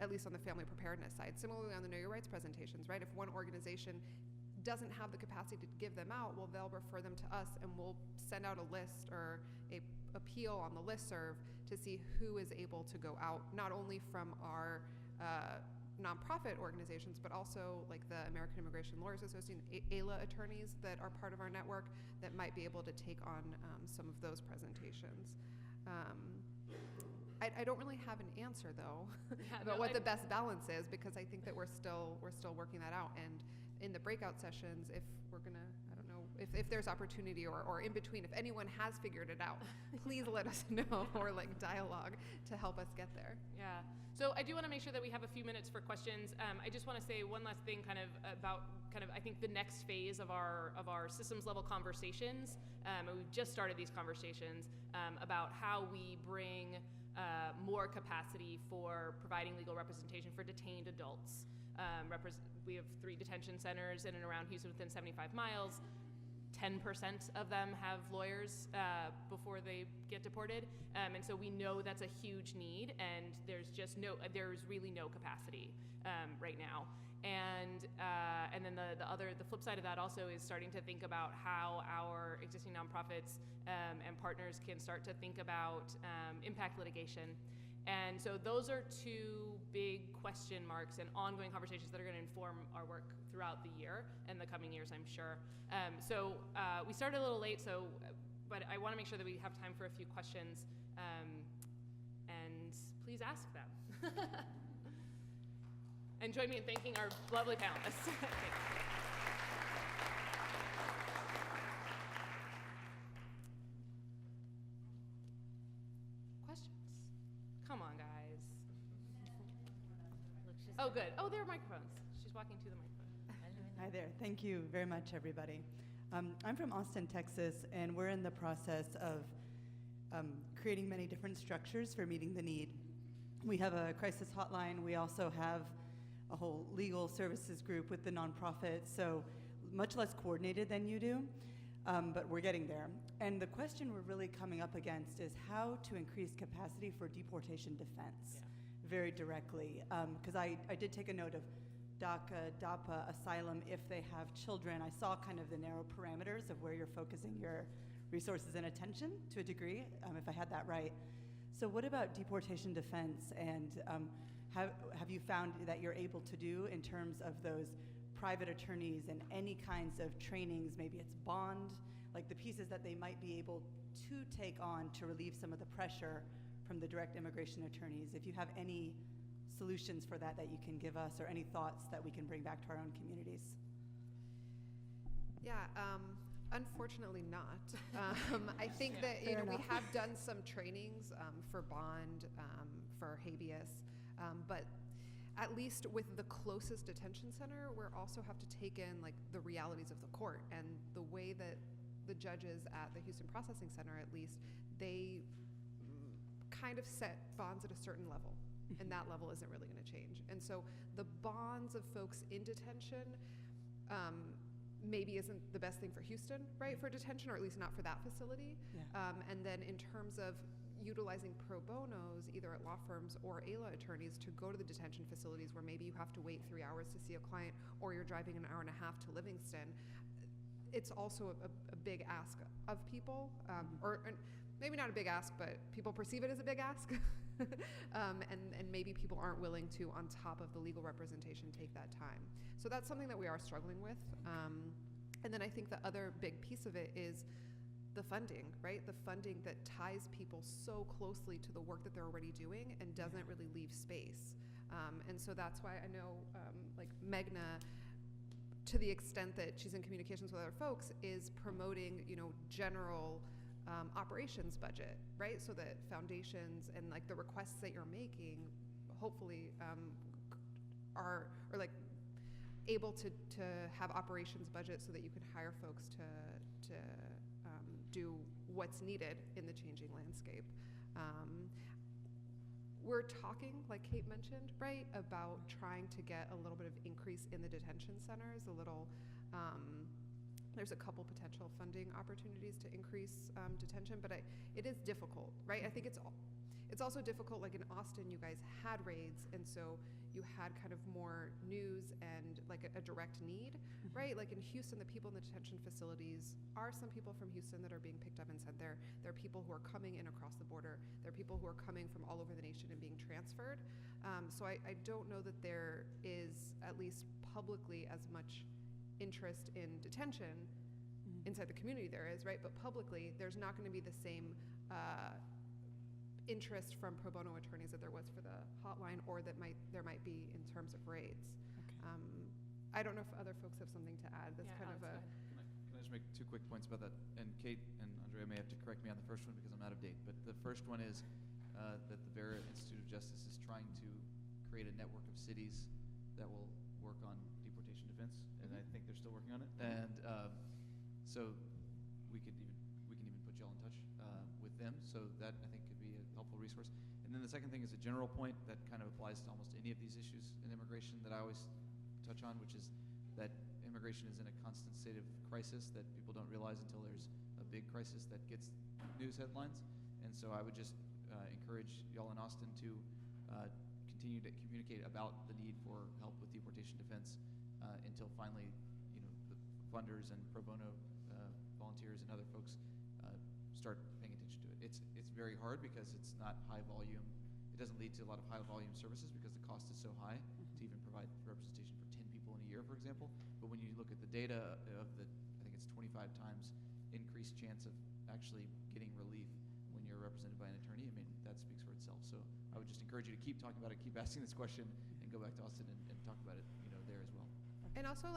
at least on the family preparedness side. Similarly on the Know Your Rights presentations, right? If one organization doesn't have the capacity to give them out, well, they'll refer them to us, and we'll send out a list or a appeal on the listserv to see who is able to go out, not only from our nonprofit organizations, but also like the American Immigration Lawyers Association, AILA attorneys that are part of our network that might be able to take on some of those presentations. I don't really have an answer though about what the best balance is, because I think that we're still working that out. And in the breakout sessions, if we're gonna, I don't know, if there's opportunity or in between, if anyone has figured it out, please let us know, or like dialogue to help us get there. Yeah. So I do want to make sure that we have a few minutes for questions. I just want to say one last thing about I think the next phase of our systems level conversations. We've just started these conversations about how we bring more capacity for providing legal representation for detained adults. We have 3 detention centers in and around Houston within 75 miles. 10% of them have lawyers before they get deported, and so we know that's a huge need, and there's really no capacity right now. And then the flip side of that also is starting to think about how our existing nonprofits and partners can start to think about impact litigation. And so those are 2 big question marks and ongoing conversations that are going to inform our work throughout the year and the coming years, I'm sure. So we started a little late, but I want to make sure that we have time for a few questions, and please ask them. And join me in thanking our lovely panelists. Come on, guys. Oh, good. Oh, there are microphones. She's walking to the microphone. Hi there. Thank you very much, everybody. I'm from Austin, Texas, and we're in the process of creating many different structures for meeting the need. We have a crisis hotline. We also have a whole legal services group with the nonprofit, so much less coordinated than you do. But we're getting there. And the question we're really coming up against is how to increase capacity for deportation defense, very directly. Because I did take a note of DACA, DAPA, asylum, if they have children. I saw kind of the narrow parameters of where you're focusing your resources and attention to a degree, if I had that right. So what about deportation defense, and have you found that you're able to do in terms of those private attorneys and any kinds of trainings, maybe it's bond, like the pieces that they might be able to take on to relieve some of the pressure from the direct immigration attorneys? If you have any solutions for that you can give us, or any thoughts that we can bring back to our own communities. Yeah, unfortunately not. I think that we have done some trainings for bond, for habeas, but at least with the closest detention center, we also have to take in like the realities of the court and the way that the judges at the Houston Processing Center, at least, they kind of set bonds at a certain level, and that level isn't really going to change. And so the bonds of folks in detention maybe isn't the best thing for Houston, right, for detention, or at least not for that facility. Yeah. And then in terms of utilizing pro bonos, either at law firms or ALA attorneys, to go to the detention facilities where maybe you have to wait 3 hours to see a client, or you're driving an hour and a half to Livingston, it's also a big ask of people, or maybe not a big ask, but people perceive it as a big ask. And maybe people aren't willing to, on top of the legal representation, take that time. So that's something that we are struggling with. And then I think the other big piece of it is the funding, right? The funding that ties people so closely to the work that they're already doing and doesn't really leave space. And so that's why I know, like Meghna, to the extent that she's in communications with other folks, is promoting, general operations budget, right? So that foundations and like the requests that you're making, hopefully, are like able to have operations budget so that you can hire folks to do what's needed in the changing landscape. We're talking, like Kate mentioned, right, about trying to get a little bit of increase in the detention centers, there's a couple potential funding opportunities to increase detention, but it is difficult, right? I think it's also difficult, like in Austin, you guys had raids, and so you had kind of more news and like a direct need, right? Like in Houston, the people in the detention facilities are some people from Houston that are being picked up and sent there. There are people who are coming in across the border. There are people who are coming from all over the nation and being transferred. So I don't know that there is, at least publicly, as much interest in detention inside the community there is, right? But publicly, there's not going to be the same interest from pro bono attorneys that there was for the hotline, or that there might be in terms of raids. Okay. I don't know if other folks have something to add. That's kind of a. Can I just make 2 quick points about that? And Kate and Andrea may have to correct me on the first one because I'm out of date. But the first one is that the Vera Institute of Justice is trying to create a network of cities that will work on deportation defense, and I think they're still working on it. And so we can even put y'all in touch with them. So that I think could be a helpful resource. And then the second thing is a general point that kind of applies to almost any of these issues in immigration that I always touch on, which is that immigration is in a constant state of crisis that people don't realize until there's a big crisis that gets news headlines. And so I would just encourage y'all in Austin to continue to communicate about the need for help with deportation defense until finally, the funders and pro bono volunteers and other folks start paying attention to it. It's very hard because it's not high volume. It doesn't lead to a lot of high volume services because the cost is so high to even provide representation for 10 people in a year, for example. But when you look at the data of I think it's 25 times increased chance of actually getting relief when you're represented by an attorney, I mean, that speaks for itself. So I would just encourage you to keep talking about it, keep asking this question, and go back to Austin and talk about it, there as well. And also,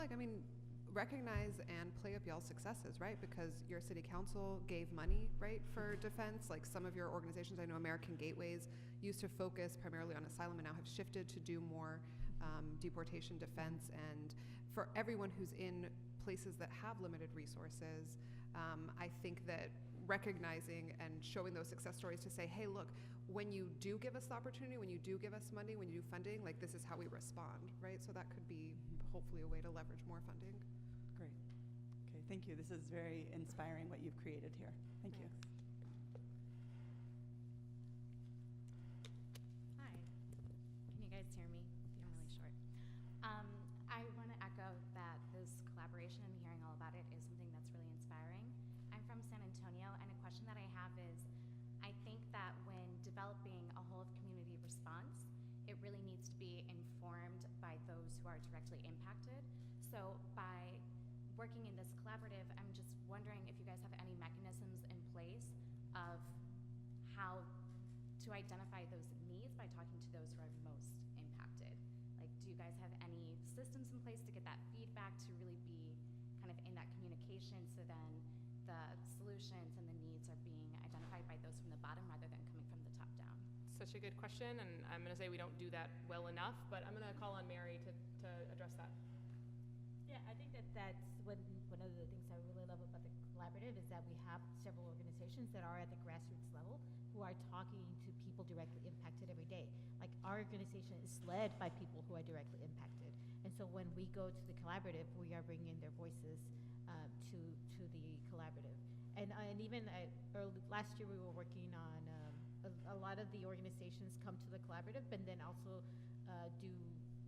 recognize and play up y'all's successes, right? Because your city council gave money, right, for defense. Like some of your organizations, I know American Gateways used to focus primarily on asylum and now have shifted to do more deportation defense. And for everyone who's in places that have limited resources, I think that recognizing and showing those success stories to say, hey, look, when you do give us the opportunity, when you do give us money, when you do funding, like this is how we respond, right? So that could be hopefully a way to leverage more funding. Great. Okay, thank you. This is very inspiring what you've created here. Thank you. Hi. Can you guys hear me? I'm really short. I want to echo that this collaboration and hearing all about it is something that's really inspiring. I'm from San Antonio, and a question that I have is, I think that when developing a whole of community response, it really needs to be informed by those who are directly impacted. So by working in this collaborative, I'm just wondering if you guys have any mechanisms in place of how to identify those needs by talking to those who are most impacted. Like, do you guys have any systems in place to get that feedback, to really be kind of in that communication, so then the solutions and the needs are being identified by those from the bottom rather than coming from the top down? Such a good question, and I'm going to say we don't do that well enough, but I'm going to call on Mary to address that. Yeah, I think that's one of the things I really love about the collaborative is that we have several organizations that are at the grassroots level who are talking to people directly impacted every day. Like our organization is led by people who are directly impacted. And so when we go to the collaborative, we are bringing their voices to the collaborative. And even last year we were working on a lot of the organizations come to the collaborative, but then also do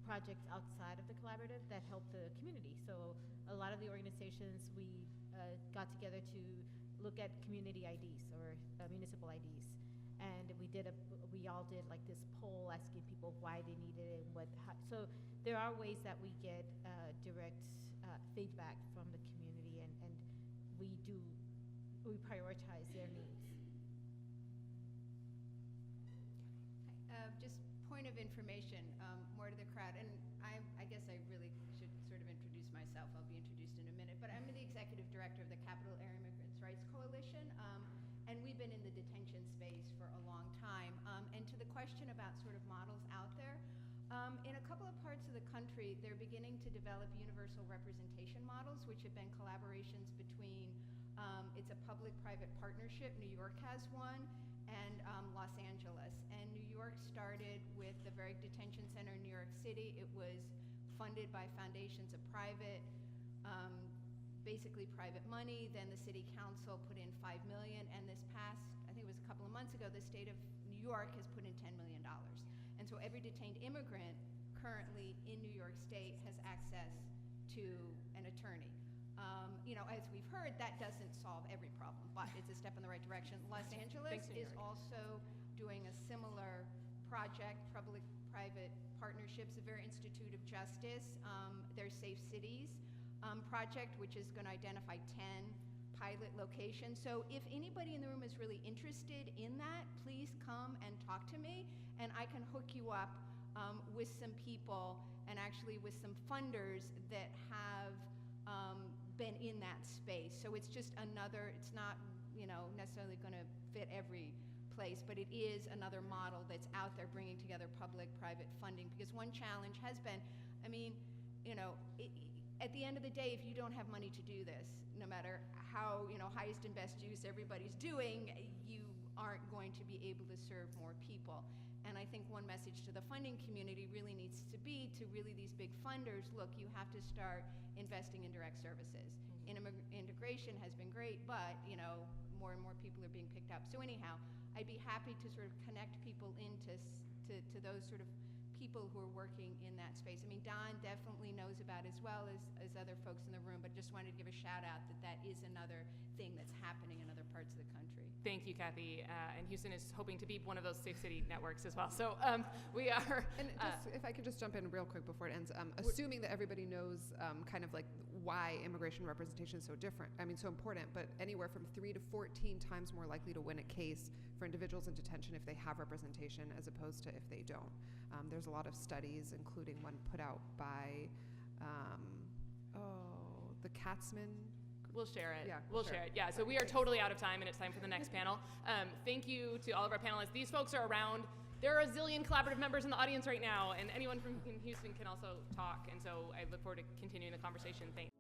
projects outside of the collaborative that help the community. So a lot of the organizations we got together to look at community IDs or municipal IDs, and we all did like this poll asking people why they needed it and so there are ways that we get direct feedback from the community, and we prioritize their needs. Just point of information, more to the crowd, and I guess I really should sort of introduce myself. I'll be introduced in a minute, but I'm the executive director of the Capital Area Immigrants Rights Coalition, and we've been in the detention space for a long time. And to the question about sort of models out there, in a couple of parts of the country, they're beginning to develop universal representation models, which have been collaborations between, it's a public-private partnership. New York has one, and Los Angeles. And New York started with the Varick Detention Center in New York City. It was funded by foundations of basically private money. Then the city council put in $5 million, and this past, I think it was a couple of months ago, the state of New York has put in $10 million. And so every detained immigrant currently in New York State has access to an attorney. As we've heard, that doesn't solve every problem, but it's a step in the right direction. Los Angeles is also doing a similar project, public-private partnerships, the Vera Institute of Justice, their Safe Cities project, which is going to identify 10 pilot locations. So if anybody in the room is really interested in that, please come and talk to me, and I can hook you up with some people and actually with some funders that have been in that space. So it's just another, it's not necessarily going to fit every place, but it is another model that's out there bringing together public-private funding, because one challenge has been, at the end of the day, if you don't have money to do this, no matter how highest and best use everybody's doing, you aren't going to be able to serve more people. And I think one message to the funding community really needs to be to really these big funders, look, you have to start investing in direct services. Integration has been great, but more and more people are being picked up. So anyhow, I'd be happy to sort of connect people into to those sort of people who are working in that space. I mean, Don definitely knows about as well as other folks in the room, but just wanted to give a shout out that is another thing that's happening in other parts of the country. Thank you, Kathy. And Houston is hoping to be one of those Safe City networks as well. So we are. And if I could just jump in real quick before it ends, assuming that everybody knows kind of like why immigration representation is so different, so important, but anywhere from 3 to 14 times more likely to win a case for individuals in detention if they have representation as opposed to if they don't. There's a lot of studies, including one put out by the Katzman. We'll share it. Yeah, we'll share it. Yeah, so we are totally out of time, and it's time for the next panel. Thank you to all of our panelists. These folks are around. There are a zillion collaborative members in the audience right now, and anyone from Houston can also talk, and so I look forward to continuing the conversation. Thanks.